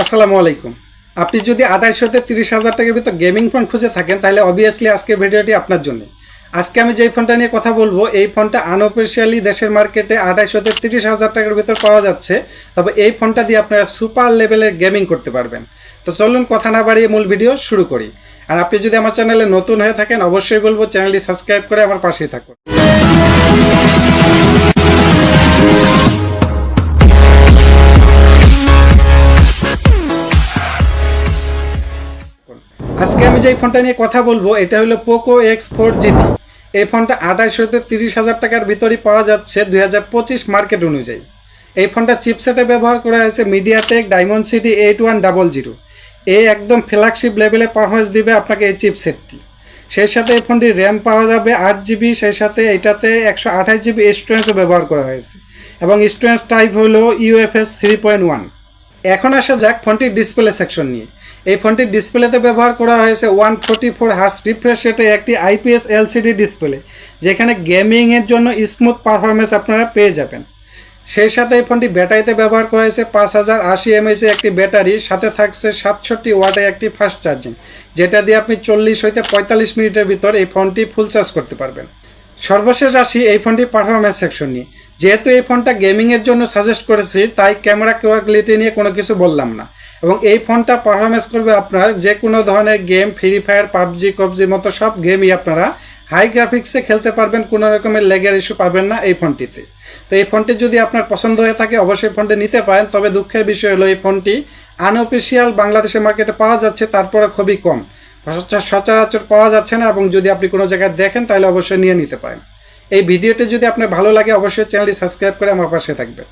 আসসালামু আলাইকুম। আপনি যদি 2800 থেকে 30,000 টাকার ভিতর গেমিং ফোন খুঁজে থাকেন তাহলে অবভিয়াসলি আজকের ভিডিওটি আপনার জন্য। আজকে আমি যেই ফোনটা নিয়ে কথা বলবো এই ফোনটা আনঅফিশিয়ালি দেশের মার্কেটে 2800 থেকে 30,000 টাকার ভিতর পাওয়া যাচ্ছে। তবে এই ফোনটা দিয়ে আপনারা সুপার লেভেলের গেমিং করতে পারবেন। তো চলুন কথা না বাড়িয়ে মূল ভিডিও শুরু করি। আর আপনি যদি আমার চ্যানেলে নতুন হয়ে থাকেন অবশ্যই বলবো চ্যানেলটি সাবস্ক্রাইব করে আমার পাশেই থাকুন। আজকে আমি যেই ফোনটা নিয়ে কথা বলবো এটা হলো পোকো X4 GT। এই ফোনটা 2800 থেকে 30,000 টাকার ভিতরেই পাওয়া যাচ্ছে 2025 মার্কেট অনুযায়ী। এই ফোনটা চিপসেটে ব্যবহার করা হয়েছে মিডিয়াটেক ডায়মন্ডসিটি 8100। এই একদম ফ্ল্যাগশিপ লেভেলে পারফরমেন্স দিবে আপনাকে এই চিপসেটটি। সেই সাথে এই ফোনটির র্যাম পাওয়া যাবে 8GB, সেই সাথে এটাতে 128GB স্টোরেজও ব্যবহার করা হয়েছে এবং স্টোরেজ টাইপ হলো UFS 3.1। এখন আসা যাক ফোনটির ডিসপ্লে সেকশন নিয়ে। এই ফোনটির ডিসপ্লেতে ব্যবহার করা হয়েছে 144 হার্জ রিফ্রেশ রেটে একটি IPS LCD ডিসপ্লে, যেখানে গেমিংয়ের জন্য স্মুথ পারফরমেন্স আপনারা পেয়ে যাবেন। সেই সাথে এই ফোনটি ব্যাটারিতে ব্যবহার করা হয়েছে 5080 mAh একটি ব্যাটারি, সাথে থাকছে 67 ওয়াটের একটি ফাস্ট চার্জিং, যেটা দিয়ে আপনি 40 হইতে 45 মিনিটের ভিতর এই ফোনটি ফুল চার্জ করতে পারবেন। সর্বশেষ আসি এই ফোনটি পারফরমেন্স সেকশন নিয়ে। যেহেতু এই ফোনটা গেমিংয়ের জন্য সাজেস্ট করেছি তাই ক্যামেরা কোয়ালিটি নিয়ে কোনো কিছু বললাম না, এবং এই ফোনটা পারফরমেন্স করবে আপনার যে কোনো ধরনের গেম, ফ্রি ফায়ার, পাবজির মতো সব গেমই আপনারা হাই গ্রাফিক্সে খেলতে পারবেন, কোনো রকমের ল্যাগের ইস্যু পাবেন না এই ফোনটিতে। তো এই ফোনটি যদি আপনার পছন্দ হয়ে থাকে অবশ্যই ফোনটি নিতে পারেন। তবে দুঃখের বিষয় হলো এই ফোনটি আনঅফিশিয়াল বাংলাদেশের মার্কেটে পাওয়া যাচ্ছে, তারপরে খুবই কম, সচরাচর পাওয়া যাচ্ছে না, এবং যদি আপনি কোনো জায়গায় দেখেন তাহলে অবশ্যই নিয়ে নিতে পারেন। এই ভিডিওটি যদি আপনার ভালো লাগে অবশ্যই চ্যানেলটি সাবস্ক্রাইব করে আমার পাশে থাকবেন।